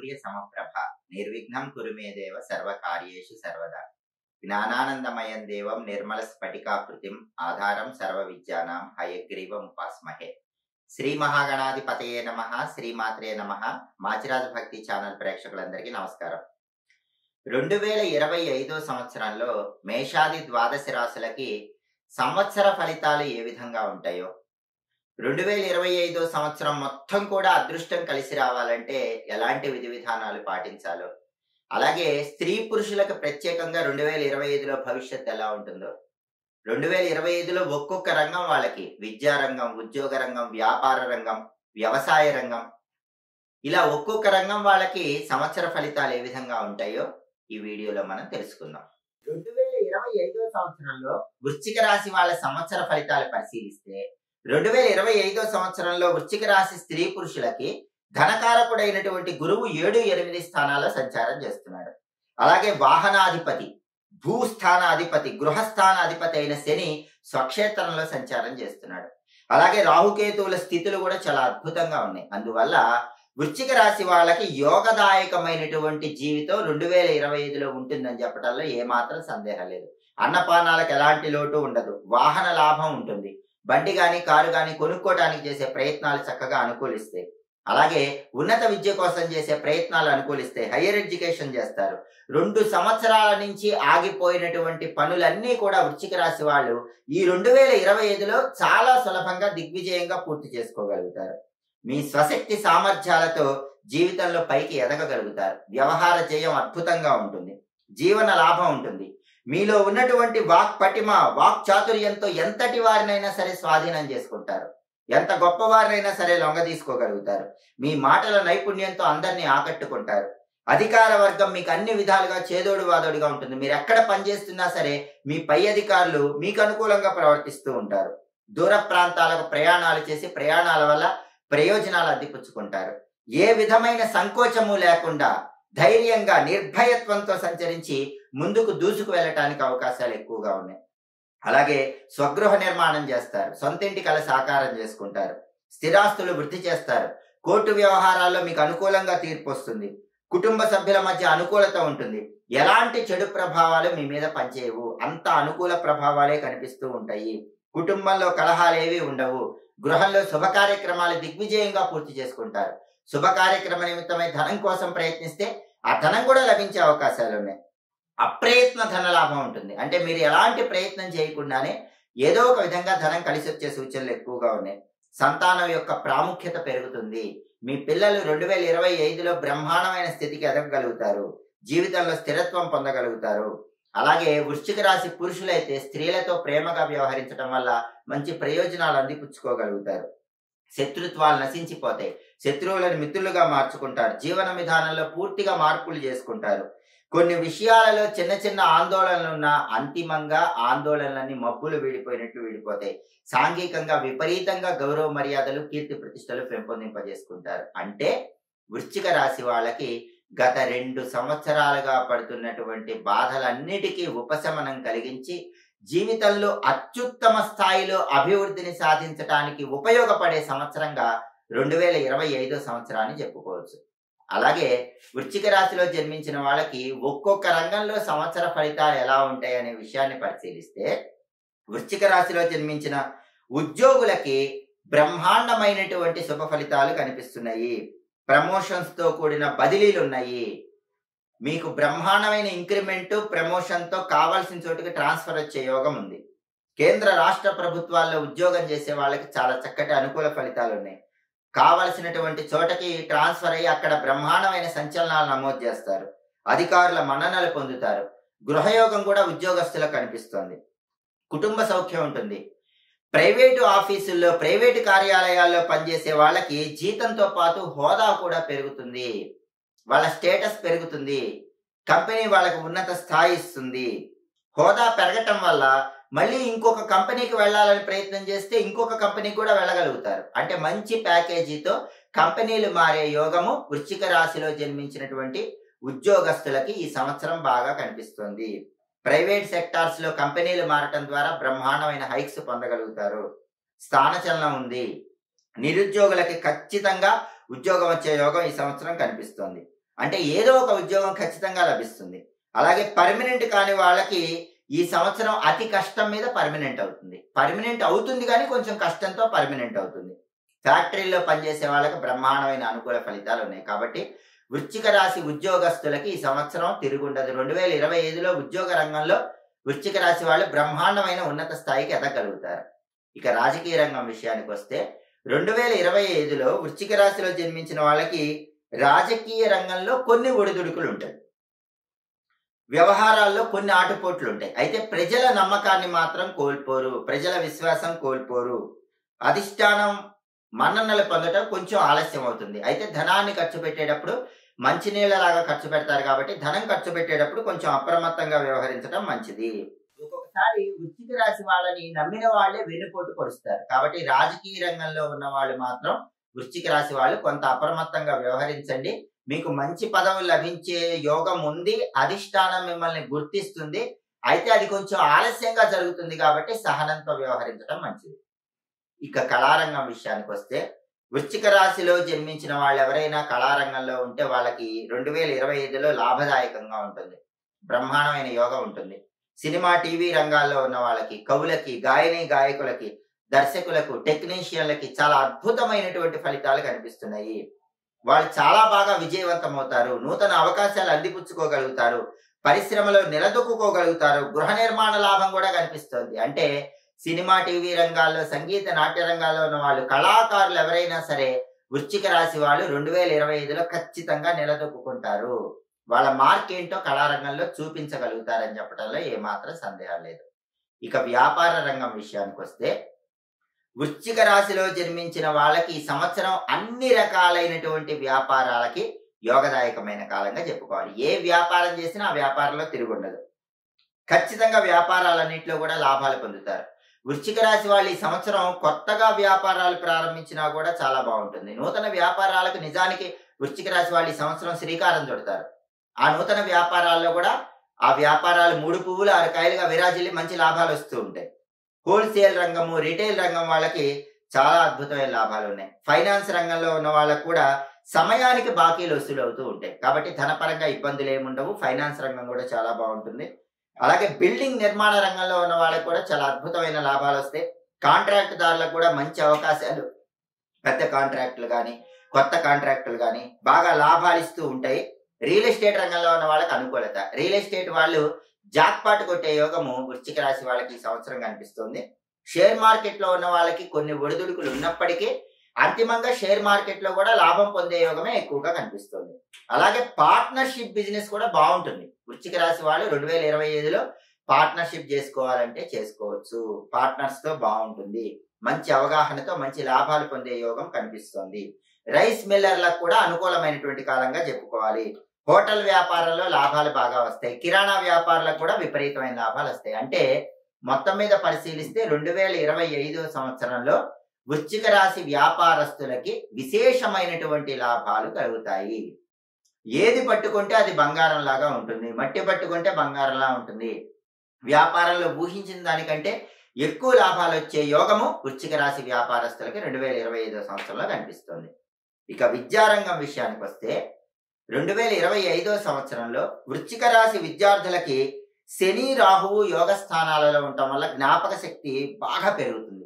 సూర్య సమప్రభ నిర్విఘ్నం కురు మే దేవ సర్వకార్యేషు సర్వదా జ్ఞానానందమయం దేవం నిర్మల స్ఫటికాకృతిం ఆధారం సర్వ విద్యానాం హయగ్రీవముపాస్మహే. శ్రీ మహాగణాధిపతయే నమః. శ్రీమాత్రే నమః. మాచిరాజు భక్తి ఛానల్ ప్రేక్షకులందరికీ నమస్కారం. 2025 సంవత్సరంలో మేషాది ద్వాదశ రాశులకి సంవత్సర ఫలితాలు ఏ విధంగా ఉంటాయో, 2025 సంవత్సరం మొత్తం కూడా అదృష్టం కలిసి రావాలంటే ఎలాంటి విధి విధానాలు పాటించాలో, అలాగే స్త్రీ పురుషులకు ప్రత్యేకంగా 2025లో భవిష్యత్తు ఎలా ఉంటుందో, 2025లో ఒక్కొక్క రంగం వాళ్ళకి విద్యారంగం, ఉద్యోగ రంగం, వ్యాపార రంగం, వ్యవసాయ రంగం, ఇలా ఒక్కొక్క రంగం వాళ్ళకి సంవత్సర ఫలితాలు ఏ విధంగా ఉంటాయో ఈ వీడియోలో మనం తెలుసుకుందాం. 2025 సంవత్సరంలో వృశ్చిక రాశి వాళ్ళ సంవత్సర ఫలితాలు పరిశీలిస్తే, 2025 సంవత్సరంలో వృశ్చిక రాశి స్త్రీ పురుషులకి ధనకారకుడైనటువంటి గురువు 7-8 స్థానాల్లో సంచారం చేస్తున్నాడు. అలాగే వాహనాధిపతి, భూస్థానాధిపతి, గృహస్థానాధిపతి అయిన శని స్వక్షేత్రంలో సంచారం చేస్తున్నాడు. అలాగే రాహుకేతువుల స్థితులు కూడా చాలా అద్భుతంగా ఉన్నాయి. అందువల్ల వృశ్చిక రాశి వాళ్ళకి యోగదాయకమైనటువంటి జీవితం 2025లో ఉంటుందని చెప్పడంలో ఏమాత్రం సందేహం లేదు. అన్నపానాలకు ఎలాంటి లోటు ఉండదు. వాహన లాభం ఉంటుంది. బండి గాని కారు గాని కొనుక్కోవడానికి చేసే ప్రయత్నాలు చక్కగా అనుకూలిస్తాయి. అలాగే ఉన్నత విద్య కోసం చేసే ప్రయత్నాలు అనుకూలిస్తాయి. హైయర్ ఎడ్యుకేషన్ చేస్తారు. 2 సంవత్సరాల నుంచి ఆగిపోయినటువంటి పనులన్నీ కూడా వృశ్చిక రాశి వాళ్ళు ఈ 2025లో చాలా సులభంగా దిగ్విజయంగా పూర్తి చేసుకోగలుగుతారు. మీ స్వశక్తి సామర్థ్యాలతో జీవితంలో పైకి ఎదగగలుగుతారు. వ్యవహార జయం అద్భుతంగా ఉంటుంది. జీవన లాభం ఉంటుంది. మీలో ఉన్నటువంటి వాక్ పటిమ, వాక్ చాతుర్యంతో ఎంతటి వారినైనా సరే స్వాధీనం చేసుకుంటారు. ఎంత గొప్పవారినైనా సరే లొంగ తీసుకోగలుగుతారు. మీ మాటల నైపుణ్యంతో అందరినీ ఆకట్టుకుంటారు. అధికార వర్గం మీకు అన్ని విధాలుగా చేదోడు వాదోడుగా ఉంటుంది. మీరు ఎక్కడ పనిచేస్తున్నా సరే మీ పై అధికారులు మీకు అనుకూలంగా ప్రవర్తిస్తూ ఉంటారు. దూర ప్రాంతాలకు ప్రయాణాలు చేసి ప్రయాణాల వల్ల ప్రయోజనాలు అందిపుచ్చుకుంటారు. ఏ విధమైన సంకోచము లేకుండా ధైర్యంగా నిర్భయత్వంతో సంచరించి ముందుకు దూసుకు వెళ్ళటానికి అవకాశాలు ఎక్కువగా ఉన్నాయి. అలాగే స్వగృహ నిర్మాణం చేస్తారు. సొంతింటి కల సాకారం చేసుకుంటారు. స్థిరాస్తులు వృద్ధి చేస్తారు. కోర్టు వ్యవహారాల్లో మీకు అనుకూలంగా తీర్పు వస్తుంది. కుటుంబ సభ్యుల మధ్య అనుకూలత ఉంటుంది. ఎలాంటి చెడు ప్రభావాలు మీ మీద పనిచేయవు. అంత అనుకూల ప్రభావాలే కనిపిస్తూ ఉంటాయి. కుటుంబంలో కలహాలు ఏవి ఉండవు. గృహంలో శుభ కార్యక్రమాలు దిగ్విజయంగా పూర్తి చేసుకుంటారు. శుభ కార్యక్రమ నిమిత్తమై ధనం కోసం ప్రయత్నిస్తే ఆ ధనం కూడా లభించే అవకాశాలు ఉన్నాయి. అప్రయత్న ధన లాభం ఉంటుంది. అంటే మీరు ఎలాంటి ప్రయత్నం చేయకుండానే ఏదో ఒక విధంగా ధనం కలిసి వచ్చే సూచనలు ఎక్కువగా ఉన్నాయి. సంతానం యొక్క ప్రాముఖ్యత పెరుగుతుంది. మీ పిల్లలు 2025లో బ్రహ్మాండమైన స్థితికి ఎదగగలుగుతారు. జీవితంలో స్థిరత్వం పొందగలుగుతారు. అలాగే వృశ్చిక రాశి పురుషులైతే స్త్రీలతో ప్రేమగా వ్యవహరించడం వల్ల మంచి ప్రయోజనాలు అందిపుచ్చుకోగలుగుతారు. శత్రుత్వాలు నశించిపోతాయి. శత్రువులను మిత్రులుగా మార్చుకుంటారు. జీవన విధానంలో పూర్తిగా మార్పులు చేసుకుంటారు. కొన్ని విషయాలలో చిన్న చిన్న ఆందోళనలున్నా అంతిమంగా ఆందోళనలన్నీ మబ్బులు వీడిపోయినట్టు వీడిపోతాయి. సాంఘికంగా విపరీతంగా గౌరవ మర్యాదలు, కీర్తి ప్రతిష్టలు పెంపొందింపజేసుకుంటారు. అంటే వృశ్చిక రాశి వాళ్ళకి గత 2 సంవత్సరాలుగా పడుతున్నటువంటి బాధలన్నిటికీ ఉపశమనం కలిగించి జీవితంలో అత్యుత్తమ స్థాయిలో అభివృద్ధిని సాధించడానికి ఉపయోగపడే సంవత్సరంగా 2025 సంవత్సరాన్ని చెప్పుకోవచ్చు. అలాగే వృశ్చిక రాశిలో జన్మించిన వాళ్ళకి ఒక్కొక్క రంగంలో సంవత్సర ఫలితాలు ఎలా ఉంటాయి అనే విషయాన్ని పరిశీలిస్తే, వృశ్చిక రాశిలో జన్మించిన ఉద్యోగులకి బ్రహ్మాండమైనటువంటి శుభ ఫలితాలు కనిపిస్తున్నాయి. ప్రమోషన్స్ తో కూడిన బదిలీలు ఉన్నాయి. మీకు బ్రహ్మాండమైన ఇంక్రిమెంట్, ప్రమోషన్ తో కావాల్సిన చోటుకి ట్రాన్స్ఫర్ వచ్చే యోగం ఉంది. కేంద్ర రాష్ట్ర ప్రభుత్వాల్లో ఉద్యోగం చేసే వాళ్ళకి చాలా చక్కటి అనుకూల ఫలితాలు ఉన్నాయి. కావలసినటువంటి చోటకి ట్రాన్స్ఫర్ అయ్యి అక్కడ బ్రహ్మాండమైన సంచలనాలు నమోదు చేస్తారు. అధికారుల మన్ననలు పొందుతారు. గృహయోగం కూడా ఉద్యోగస్తులకు కనిపిస్తోంది. కుటుంబ సౌఖ్యం ఉంటుంది. ప్రైవేటు ఆఫీసుల్లో, ప్రైవేటు కార్యాలయాల్లో పనిచేసే వాళ్ళకి జీతంతో పాటు హోదా కూడా పెరుగుతుంది. వాళ్ళ స్టేటస్ పెరుగుతుంది. కంపెనీ వాళ్ళకు ఉన్నత స్థాయి ఇస్తుంది. హోదా పెరగటం వల్ల మళ్ళీ ఇంకొక కంపెనీకి వెళ్ళాలని ప్రయత్నం చేస్తే ఇంకొక కంపెనీకి కూడా వెళ్ళగలుగుతారు. అంటే మంచి ప్యాకేజీతో కంపెనీలు మారే యోగము వృశ్చిక రాశిలో జన్మించినటువంటి ఉద్యోగస్తులకి ఈ సంవత్సరం బాగా కనిపిస్తుంది. ప్రైవేట్ సెక్టార్స్ లో కంపెనీలు మారటం ద్వారా బ్రహ్మాండమైన హైక్స్ పొందగలుగుతారు. స్థానచలనం ఉంది. నిరుద్యోగులకి ఖచ్చితంగా ఉద్యోగం వచ్చే యోగం ఈ సంవత్సరం కనిపిస్తోంది. అంటే ఏదో ఒక ఉద్యోగం ఖచ్చితంగా లభిస్తుంది. అలాగే పర్మనెంట్ కాని వాళ్ళకి ఈ సంవత్సరం అతి కష్టం మీద పర్మనెంట్ అవుతుంది. పర్మనెంట్ అవుతుంది గానీ కొంచెం కష్టంతో పర్మనెంట్ అవుతుంది. ఫ్యాక్టరీలో పనిచేసే వాళ్ళకి బ్రహ్మాండమైన అనుకూల ఫలితాలు ఉన్నాయి. కాబట్టి వృశ్చిక రాశి ఉద్యోగస్తులకి ఈ సంవత్సరం తిరుగుండదు. 2025లో ఉద్యోగ రంగంలో వృశ్చిక రాశి వాళ్ళు బ్రహ్మాండమైన ఉన్నత స్థాయికి ఎదగలుగుతారు. ఇక రాజకీయ రంగం విషయానికి వస్తే 2025లో వృశ్చిక రాశిలో జన్మించిన వాళ్ళకి రాజకీయ రంగంలో కొన్ని ఒడిదుడుకులు ఉంటాయి. వ్యవహారాల్లో కొన్ని ఆటుపోట్లు ఉంటాయి. అయితే ప్రజల నమ్మకాన్ని మాత్రం కోల్పోరు. ప్రజల విశ్వాసం కోల్పోరు. అధిష్టానం మన్ననలు పొందడం కొంచెం ఆలస్యం అవుతుంది. అయితే ధనాన్ని ఖర్చు పెట్టేటప్పుడు మంచినీళ్ళలాగా ఖర్చు పెడతారు కాబట్టి ధనం ఖర్చు పెట్టేటప్పుడు కొంచెం అప్రమత్తంగా వ్యవహరించడం మంచిది. ఒక్కొక్కసారి వృశ్చిక రాశి వాళ్ళని నమ్మిన వాళ్ళే వెన్నుపోటు పొడుస్తారు. కాబట్టి రాజకీయ రంగంలో ఉన్న వాళ్ళు మాత్రం వృశ్చిక రాశి వాళ్ళు కొంత అప్రమత్తంగా వ్యవహరించండి. మీకు మంచి పదవులు లభించే యోగం ఉంది. అధిష్టానం మిమ్మల్ని గుర్తిస్తుంది. అయితే అది కొంచెం ఆలస్యంగా జరుగుతుంది కాబట్టి సహనంతో వ్యవహరించడం మంచిది. ఇక కళారంగం విషయానికి వస్తే వృశ్చిక రాశిలో జన్మించిన వాళ్ళు ఎవరైనా కళారంగంలో ఉంటే వాళ్ళకి 2025లో లాభదాయకంగా ఉంటుంది. బ్రహ్మాండమైన యోగం ఉంటుంది. సినిమా టీవీ రంగాల్లో ఉన్న వాళ్ళకి, కవులకి, గాయకులకి, దర్శకులకు, టెక్నీషియన్లకి చాలా అద్భుతమైనటువంటి ఫలితాలు కనిపిస్తున్నాయి. వాళ్ళు చాలా బాగా విజయవంతం అవుతారు. నూతన అవకాశాలు అందిపుచ్చుకోగలుగుతారు. పరిశ్రమలో నిలదొక్కుకోగలుగుతారు. గృహ నిర్మాణ లాభం కూడా కనిపిస్తుంది. అంటే సినిమా టీవీ రంగాల్లో, సంగీత నాట్య రంగాల్లో ఉన్న వాళ్ళు, కళాకారులు ఎవరైనా సరే వృశ్చిక రాశి వాళ్ళు 2025లో ఖచ్చితంగా నిలదొక్కుంటారు. వాళ్ళ మార్క్ ఏంటో కళారంగంలో చూపించగలుగుతారని చెప్పడంలో ఏమాత్రం సందేహం లేదు. ఇక వ్యాపార రంగం విషయానికి వస్తే వృశ్చిక రాశిలో జన్మించిన వాళ్ళకి ఈ సంవత్సరం అన్ని రకాలైనటువంటి వ్యాపారాలకి యోగదాయకమైన కాలంగా చెప్పుకోవాలి. ఏ వ్యాపారం చేసినా ఆ వ్యాపారంలో తిరుగుండదు. ఖచ్చితంగా వ్యాపారాలన్నింటిలో కూడా లాభాలు పొందుతారు. వృశ్చిక రాశి వాళ్ళు ఈ సంవత్సరం కొత్తగా వ్యాపారాలు ప్రారంభించినా కూడా చాలా బాగుంటుంది. నూతన వ్యాపారాలకు నిజానికి వృశ్చిక రాశి వాళ్ళు ఈ సంవత్సరం శ్రీకారం చుడతారు. ఆ నూతన వ్యాపారాల్లో కూడా ఆ వ్యాపారాలు 3 పువ్వులు 6 కాయలుగా విరాజిల్లి మంచి లాభాలు వస్తూ ఉంటాయి. హోల్సేల్ రంగము, రిటైల్ రంగం వాళ్ళకి చాలా అద్భుతమైన లాభాలు ఉన్నాయి. ఫైనాన్స్ రంగంలో ఉన్న వాళ్ళకు కూడా సమయానికి బాకీలు వసూలు అవుతూ ఉంటాయి. కాబట్టి ధనపరంగా ఇబ్బందులు ఏముండవు. ఫైనాన్స్ రంగం కూడా చాలా బాగుంటుంది. అలాగే బిల్డింగ్ నిర్మాణ రంగంలో ఉన్న వాళ్ళకి కూడా చాలా అద్భుతమైన లాభాలు వస్తాయి. కాంట్రాక్ట్ దారులకు కూడా మంచి అవకాశాలు, పెద్ద కాంట్రాక్టులు కానీ, కొత్త కాంట్రాక్టులు కానీ బాగా లాభాలు ఇస్తూ ఉంటాయి. రియల్ ఎస్టేట్ రంగంలో ఉన్న వాళ్ళకి అనుకూలత. రియల్ ఎస్టేట్ వాళ్ళు జాక్పాట్ కొట్టే యోగము వృశ్చిక రాశి వాళ్ళకి ఈ సంవత్సరం కనిపిస్తుంది. షేర్ మార్కెట్ లో ఉన్న వాళ్ళకి కొన్ని ఒడిదుడుకులు ఉన్నప్పటికీ అంతిమంగా షేర్ మార్కెట్ లో కూడా లాభం పొందే యోగమే ఎక్కువగా కనిపిస్తుంది. అలాగే పార్ట్నర్షిప్ బిజినెస్ కూడా బాగుంటుంది. వృశ్చిక రాశి వాళ్ళు 2025లో పార్ట్నర్షిప్ చేసుకోవాలంటే చేసుకోవచ్చు. పార్ట్నర్స్ తో బాగుంటుంది. మంచి అవగాహనతో మంచి లాభాలు పొందే యోగం కనిపిస్తుంది. రైస్ మిల్లర్లకు కూడా అనుకూలమైనటువంటి కాలంగా చెప్పుకోవాలి. హోటల్ వ్యాపారంలో లాభాలు బాగా వస్తాయి. కిరాణా వ్యాపారాలకు కూడా విపరీతమైన లాభాలు వస్తాయి. అంటే మొత్తం మీద పరిశీలిస్తే 2025 సంవత్సరంలో వృశ్చిక రాశి వ్యాపారస్తులకి విశేషమైనటువంటి లాభాలు కలుగుతాయి. ఏది పట్టుకుంటే అది బంగారం లాగా ఉంటుంది. మట్టి పట్టుకుంటే బంగారంలా ఉంటుంది. వ్యాపారంలో ఊహించిన దానికంటే ఎక్కువ లాభాలు వచ్చే యోగము వృశ్చిక రాశి వ్యాపారస్తులకి 2025 సంవత్సరంలో కనిపిస్తుంది. ఇక విద్యారంగం విషయానికి వస్తే 2025 సంవత్సరంలో వృశ్చిక రాశి విద్యార్థులకి శని, రాహువు యోగ స్థానాలలో ఉండటం వల్ల జ్ఞాపక శక్తి బాగా పెరుగుతుంది.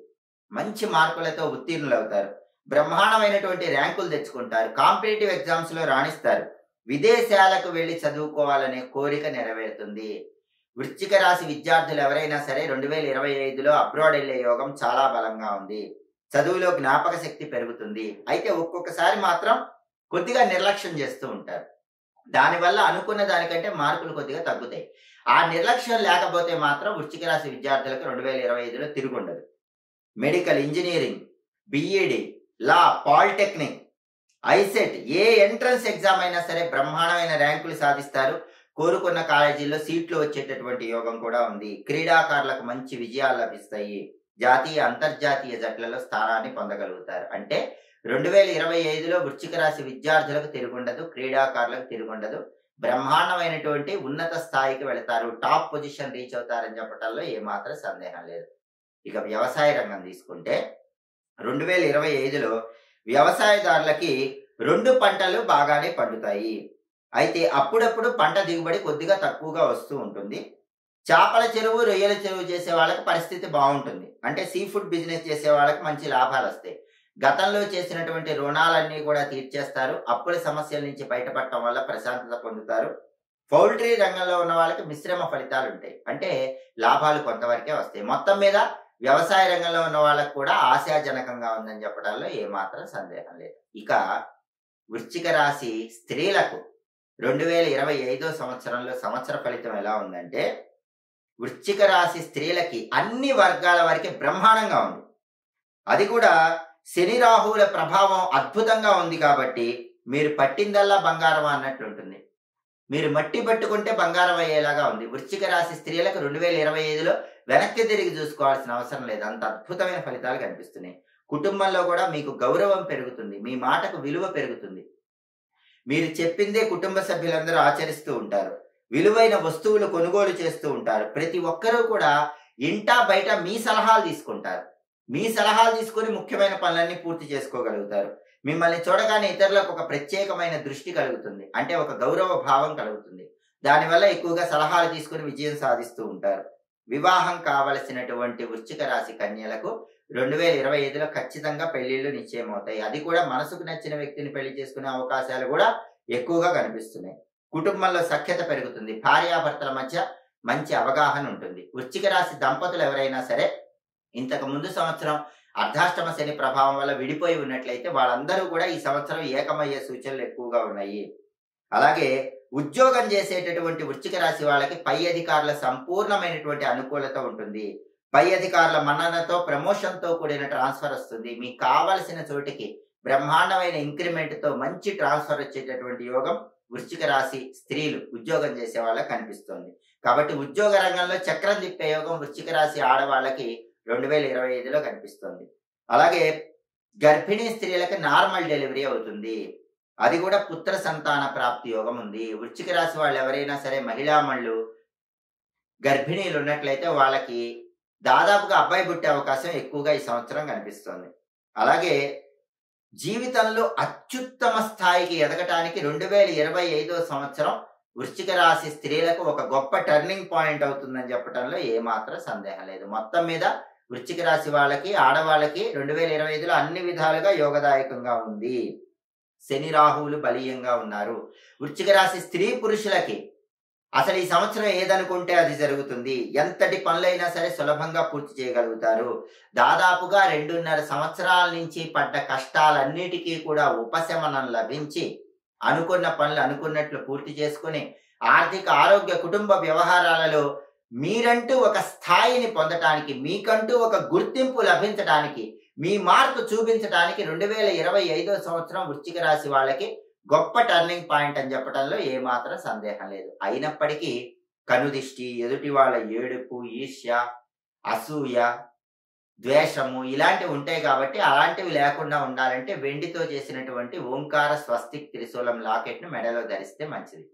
మంచి మార్కులతో ఉత్తీర్ణులు అవుతారు. బ్రహ్మాండమైనటువంటి ర్యాంకులు తెచ్చుకుంటారు. కాంపిటేటివ్ ఎగ్జామ్స్ లో రాణిస్తారు. విదేశాలకు వెళ్లి చదువుకోవాలనే కోరిక నెరవేరుతుంది. వృశ్చిక రాశి విద్యార్థులు ఎవరైనా సరే 2025లో అబ్రాడ్ వెళ్లే యోగం చాలా బలంగా ఉంది. చదువులో జ్ఞాపక శక్తి పెరుగుతుంది. అయితే ఒక్కొక్కసారి మాత్రం కొద్దిగా నిర్లక్ష్యం చేస్తూ ఉంటారు. దానివల్ల అనుకున్న దానికంటే మార్కులు కొద్దిగా తగ్గుతాయి. ఆ నిర్లక్ష్యం లేకపోతే మాత్రం వృశ్చిక రాశి విద్యార్థులకు 2025లో తిరుగుండదు. మెడికల్, ఇంజనీరింగ్, బిఈడి, లా, పాలిటెక్నిక్, ఐసెట్ ఏ ఎంట్రన్స్ ఎగ్జామ్ అయినా సరే బ్రహ్మాండమైన ర్యాంకులు సాధిస్తారు. కోరుకున్న కాలేజీల్లో సీట్లు వచ్చేటటువంటి యోగం కూడా ఉంది. క్రీడాకారులకు మంచి విజయాలు లభిస్తాయి. జాతీయ, అంతర్జాతీయ జట్లలో స్థానాన్ని పొందగలుగుతారు. అంటే 2025లో వృశ్చిక రాశి విద్యార్థులకు తిరుగుండదు. క్రీడాకారులకు తిరుగుండదు. బ్రహ్మాండమైనటువంటి ఉన్నత స్థాయికి వెళతారు. టాప్ పొజిషన్ రీచ్ అవుతారని చెప్పడంలో ఏమాత్రం సందేహం లేదు. ఇక వ్యవసాయ రంగం తీసుకుంటే 2025లో వ్యవసాయదారులకి 2 పంటలు బాగానే పండుతాయి. అయితే అప్పుడప్పుడు పంట దిగుబడి కొద్దిగా తక్కువగా వస్తూ ఉంటుంది. చేపల చెరువు, రొయ్యల చెరువు చేసే వాళ్ళకి పరిస్థితి బావుంటుంది. అంటే సీ ఫుడ్ బిజినెస్ చేసే వాళ్ళకి మంచి లాభాలొస్తాయి. గతంలో చేసినటువంటి రుణాలన్నీ కూడా తీర్చేస్తారు. అప్పుల సమస్యల నుంచి బయటపడటం వల్ల ప్రశాంతత పొందుతారు. పౌల్ట్రీ రంగంలో ఉన్న వాళ్ళకి మిశ్రమ ఫలితాలుంటాయి. అంటే లాభాలు కొంతవరకే వస్తాయి. మొత్తం మీద వ్యవసాయ రంగంలో ఉన్న వాళ్ళకి కూడా ఆశాజనకంగా ఉందని చెప్పడంలో ఏమాత్రం సందేహం లేదు. ఇక వృశ్చిక రాశి స్త్రీలకు 2025 సంవత్సరంలో సంవత్సర ఫలితం ఎలా ఉందంటే, వృశ్చిక రాశి స్త్రీలకి అన్ని వర్గాల వారికి బ్రహ్మాండంగా ఉంది. అది కూడా శని రాహువుల ప్రభావం అద్భుతంగా ఉంది కాబట్టి మీరు పట్టిందల్లా బంగారం అన్నట్లుంటుంది. మీరు మట్టి పట్టుకుంటే బంగారం అయ్యేలాగా ఉంది. వృశ్చిక రాశి స్త్రీలకు 2025లో వెనక్కి తిరిగి చూసుకోవాల్సిన అవసరం లేదు. అంత అద్భుతమైన ఫలితాలు కనిపిస్తున్నాయి. కుటుంబంలో కూడా మీకు గౌరవం పెరుగుతుంది. మీ మాటకు విలువ పెరుగుతుంది. మీరు చెప్పిందే కుటుంబ సభ్యులందరూ ఆచరిస్తూ ఉంటారు. విలువైన వస్తువులు కొనుగోలు చేస్తూ ఉంటారు. ప్రతి ఒక్కరూ కూడా ఇంటా బయట మీ సలహాలు తీసుకుంటారు. మీ సలహాలు తీసుకొని ముఖ్యమైన పనులన్నీ పూర్తి చేసుకోగలుగుతారు. మిమ్మల్ని చూడగానే ఇతరులకు ఒక ప్రత్యేకమైన దృష్టి కలుగుతుంది. అంటే ఒక గౌరవ భావం కలుగుతుంది. దానివల్ల ఎక్కువగా సలహాలు తీసుకొని విజయం సాధిస్తూ ఉంటారు. వివాహం కావలసినటువంటి వృశ్చిక రాశి కన్యలకు 2025లో ఖచ్చితంగా పెళ్లిళ్లు నిశ్చయమవుతాయి. అది కూడా మనసుకు నచ్చిన వ్యక్తిని పెళ్లి చేసుకునే అవకాశాలు కూడా ఎక్కువగా కనిపిస్తున్నాయి. కుటుంబంలో సఖ్యత పెరుగుతుంది. భార్యాభర్తల మధ్య మంచి అవగాహన ఉంటుంది. వృశ్చిక రాశి దంపతులు ఎవరైనా సరే ఇంతకు ముందు సంవత్సరం అర్ధాష్టమ శని ప్రభావం వల్ల విడిపోయి ఉన్నట్లయితే వాళ్ళందరూ కూడా ఈ సంవత్సరం ఏకమయ్యే సూచనలు ఎక్కువగా ఉన్నాయి. అలాగే ఉద్యోగం చేసేటటువంటి వృశ్చిక రాశి వాళ్ళకి పై అధికారుల సంపూర్ణమైనటువంటి అనుకూలత ఉంటుంది. పై అధికారుల మన్ననతో ప్రమోషన్తో కూడిన ట్రాన్స్ఫర్ వస్తుంది. మీకు కావలసిన చోటికి బ్రహ్మాండమైన ఇంక్రిమెంట్ తో మంచి ట్రాన్స్ఫర్ వచ్చేటటువంటి యోగం వృశ్చిక రాశి స్త్రీలు ఉద్యోగం చేసే వాళ్ళకి కనిపిస్తుంది. కాబట్టి ఉద్యోగ రంగంలో చక్రం తిప్పే యోగం వృశ్చిక రాశి ఆడవాళ్ళకి 2025లో కనిపిస్తుంది. అలాగే గర్భిణీ స్త్రీలకు నార్మల్ డెలివరీ అవుతుంది. అది కూడా పుత్ర సంతాన ప్రాప్తి యోగం ఉంది. వృశ్చిక రాశి వాళ్ళు ఎవరైనా సరే మహిళామణులు గర్భిణీలు ఉన్నట్లయితే వాళ్ళకి దాదాపుగా అబ్బాయి పుట్టే అవకాశం ఎక్కువగా ఈ సంవత్సరం కనిపిస్తుంది. అలాగే జీవితంలో అత్యుత్తమ స్థాయికి ఎదగటానికి 2025 సంవత్సరం వృశ్చిక రాశి స్త్రీలకు ఒక గొప్ప టర్నింగ్ పాయింట్ అవుతుందని చెప్పడంలో ఏమాత్రం సందేహం లేదు. మొత్తం మీద వృశ్చిక రాశి వాళ్ళకి ఆడవాళ్ళకి 2025లో అన్ని విధాలుగా యోగదాయకంగా ఉంది. శని రాహువులు బలీయంగా ఉన్నారు. వృశ్చిక రాశి స్త్రీ పురుషులకి అసలు ఈ సంవత్సరం ఏదనుకుంటే అది జరుగుతుంది. ఎంతటి పనులైనా సరే సులభంగా పూర్తి చేయగలుగుతారు. దాదాపుగా 2.5 సంవత్సరాల నుంచి పడ్డ కష్టాలన్నిటికీ కూడా ఉపశమనం లభించి అనుకున్న పనులు అనుకున్నట్లు పూర్తి చేసుకుని ఆర్థిక ఆరోగ్య కుటుంబ వ్యవహారాలలో మీరంటూ ఒక స్థాయిని పొందటానికి, మీకంటూ ఒక గుర్తింపు లభించడానికి, మీ మార్కు చూపించడానికి 2025 సంవత్సరం వృశ్చిక రాశి వాళ్ళకి గొప్ప టర్నింగ్ పాయింట్ అని చెప్పడంలో ఏమాత్రం సందేహం లేదు. అయినప్పటికీ కనుదిష్టి, ఎదుటి వాళ్ళ ఏడుపు, ఈర్ష్య, అసూయ, ద్వేషము ఇలాంటివి ఉంటాయి కాబట్టి అలాంటివి లేకుండా ఉండాలంటే వెండితో చేసినటువంటి ఓంకార స్వస్తిక్ త్రిశూలం లాకెట్ ను మెడలో ధరిస్తే మంచిది.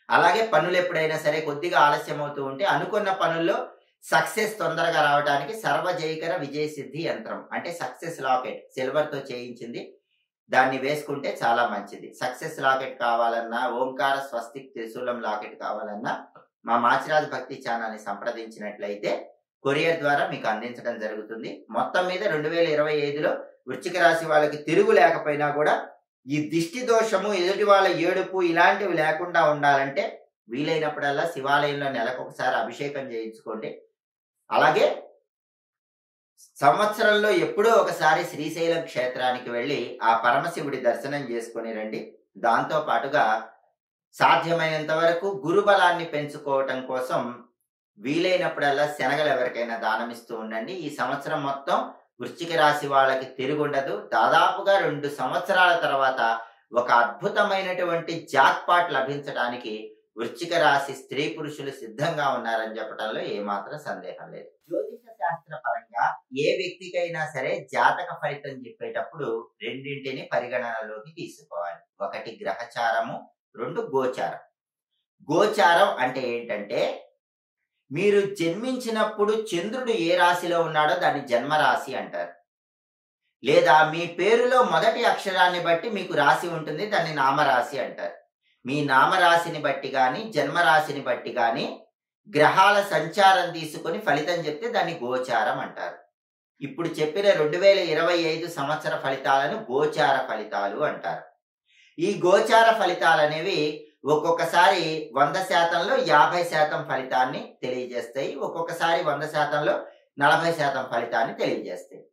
అలాగే పనులు ఎప్పుడైనా సరే కొద్దిగా ఆలస్యం అవుతూ ఉంటే అనుకున్న పనుల్లో సక్సెస్ తొందరగా రావడానికి సర్వజయకర విజయ సిద్ధి యంత్రం అంటే సక్సెస్ లాకెట్ సిల్వర్ తో చేయించింది, దాన్ని వేసుకుంటే చాలా మంచిది. సక్సెస్ లాకెట్ కావాలన్నా, ఓంకార స్వస్తిక్ త్రిశూలం లాకెట్ కావాలన్నా మా మాచిరాజ్ భక్తి ఛానల్ ని సంప్రదించినట్లయితే కొరియర్ ద్వారా మీకు అందించడం జరుగుతుంది. మొత్తం మీద 2025లో వృశ్చిక రాశి వాళ్ళకి తిరుగు లేకపోయినా కూడా ఈ దిష్టి దోషము, ఎదుటి వాళ్ళ ఏడుపు ఇలాంటివి లేకుండా ఉండాలంటే వీలైనప్పుడల్లా శివాలయంలో నెలకొకసారి అభిషేకం చేయించుకోండి. అలాగే సంవత్సరంలో ఎప్పుడో ఒకసారి శ్రీశైలం క్షేత్రానికి వెళ్ళి ఆ పరమశివుడి దర్శనం చేసుకొని రండి. దాంతో పాటుగా సాధ్యమైనంత వరకు గురుబలాన్ని పెంచుకోవటం కోసం వీలైనప్పుడల్లా శనగలు ఎవరికైనా దానమిస్తూ ఉండండి. ఈ సంవత్సరం మొత్తం వృశ్చిక రాశి వాళ్ళకి తిరుగుండదు. దాదాపుగా 2 సంవత్సరాల తర్వాత ఒక అద్భుతమైనటువంటి జాక్పాట్ లభించడానికి వృశ్చిక రాశి స్త్రీ పురుషులు సిద్ధంగా ఉన్నారని చెప్పడంలో ఏమాత్రం సందేహం లేదు. జ్యోతిష శాస్త్ర పరంగా ఏ వ్యక్తికైనా సరే జాతక ఫలితం చెప్పేటప్పుడు రెండింటిని పరిగణనలోకి తీసుకోవాలి. ఒకటి గ్రహచారము, 2 గోచారం. గోచారం అంటే ఏంటంటే మీరు జన్మించినప్పుడు చంద్రుడు ఏ రాశిలో ఉన్నాడో దాన్ని జన్మరాశి అంటారు. లేదా మీ పేరులో మొదటి అక్షరాన్ని బట్టి మీకు రాశి ఉంటుంది, దాన్ని నామరాశి అంటారు. మీ నామరాశిని బట్టి గాని జన్మరాశిని బట్టి గాని గ్రహాల సంచారం తీసుకొని ఫలితం చెప్తే దాన్ని గోచారం అంటారు. ఇప్పుడు చెప్పిన 2025 సంవత్సర ఫలితాలను గోచార ఫలితాలు అంటారు. ఈ గోచార ఫలితాలు అనేవి ఒక్కొక్కసారి 100%లో 50% ఫలితాన్ని తెలియజేస్తాయి, ఒక్కొక్కసారి 100%లో 40% ఫలితాన్ని తెలియజేస్తాయి.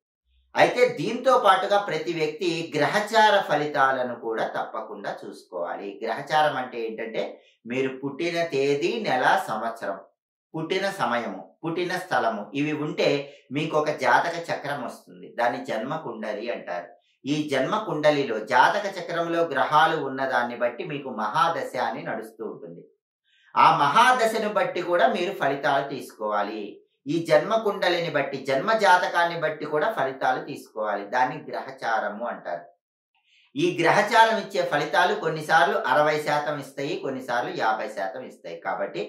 అయితే దీంతో పాటుగా ప్రతి వ్యక్తి గ్రహచార ఫలితాలను కూడా తప్పకుండా చూసుకోవాలి. గ్రహచారం అంటే ఏంటంటే మీరు పుట్టిన తేదీ, నెల, సంవత్సరం, పుట్టిన సమయము, పుట్టిన స్థలము ఇవి ఉంటే మీకు ఒక జాతక చక్రం వస్తుంది. దాన్ని జన్మ కుండలి అంటారు. ఈ జన్మ కుండలిలో జాతక చక్రంలో గ్రహాలు ఉన్నదాన్ని బట్టి మీకు మహాదశ అని నడుస్తూ ఉంటుంది. ఆ మహాదశను బట్టి కూడా మీరు ఫలితాలు తీసుకోవాలి. ఈ జన్మ కుండలిని బట్టి, జన్మ జాతకాన్ని బట్టి కూడా ఫలితాలు తీసుకోవాలి. దాన్ని గ్రహచారము అంటారు. ఈ గ్రహచారం ఇచ్చే ఫలితాలు కొన్నిసార్లు 60% ఇస్తాయి, కొన్నిసార్లు 50% ఇస్తాయి. కాబట్టి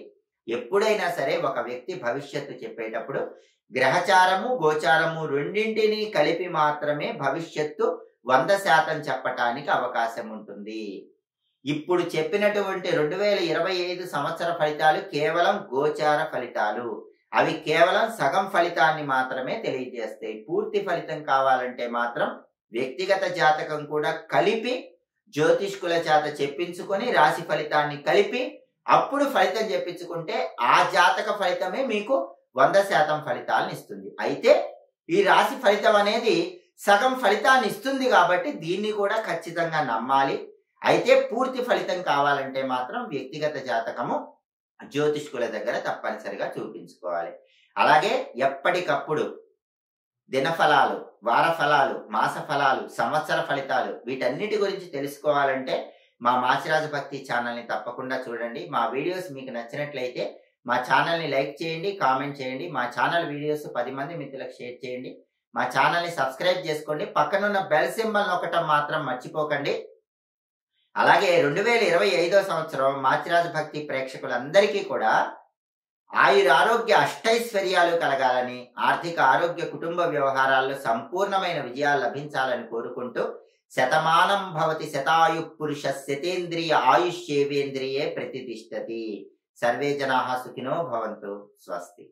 ఎప్పుడైనా సరే ఒక వ్యక్తి భవిష్యత్తు చెప్పేటప్పుడు గ్రహచారము, గోచారము రెండింటినీ కలిపి మాత్రమే భవిష్యత్తు 100% చెప్పటానికి అవకాశం ఉంటుంది. ఇప్పుడు చెప్పినటువంటి 2025 సంవత్సర ఫలితాలు కేవలం గోచార ఫలితాలు. అవి కేవలం సగం ఫలితాన్ని మాత్రమే తెలియజేస్తాయి. పూర్తి ఫలితం కావాలంటే మాత్రం వ్యక్తిగత జాతకం కూడా కలిపి జ్యోతిష్కుల చేత చెప్పించుకొని రాశి ఫలితాన్ని కలిపి అప్పుడు ఫలితం చెప్పించుకుంటే ఆ జాతక ఫలితమే మీకు 100% ఫలితాలను ఇస్తుంది. అయితే ఈ రాశి ఫలితం అనేది సగం ఫలితాన్ని ఇస్తుంది కాబట్టి దీన్ని కూడా ఖచ్చితంగా నమ్మాలి. అయితే పూర్తి ఫలితం కావాలంటే మాత్రం వ్యక్తిగత జాతకము జ్యోతిష్కుల దగ్గర తప్పనిసరిగా చూపించుకోవాలి. అలాగే ఎప్పటికప్పుడు దినఫలాలు, వార ఫలాలు, మాస ఫలాలు, సంవత్సర ఫలితాలు వీటన్నిటి గురించి తెలుసుకోవాలంటే మా మాచిరాజు భక్తి ఛానల్ని తప్పకుండా చూడండి. మా వీడియోస్ మీకు నచ్చినట్లయితే మా ఛానల్ని లైక్ చేయండి, కామెంట్ చేయండి. మా ఛానల్ వీడియోస్ 10 మంది మిత్రులకు షేర్ చేయండి. మా ఛానల్ని సబ్స్క్రైబ్ చేసుకోండి. పక్కనున్న బెల్ సింబల్ నొక్కటం మాత్రం మర్చిపోకండి. అలాగే 2025 సంవత్సరం మాచిరాజు భక్తి ప్రేక్షకులందరికీ కూడా ఆయురారోగ్య అష్టైశ్వర్యాలు కలగాలని, ఆర్థిక ఆరోగ్య కుటుంబ వ్యవహారాల్లో సంపూర్ణమైన విజయాలు లభించాలని కోరుకుంటూ శతమానం భవతి శతాయు పురుష శతేంద్రియ ఆయుష్యేవేంద్రియే ప్రతిష్టతి. సర్వే జనాః సుఖినో భవంతు. స్వస్తి.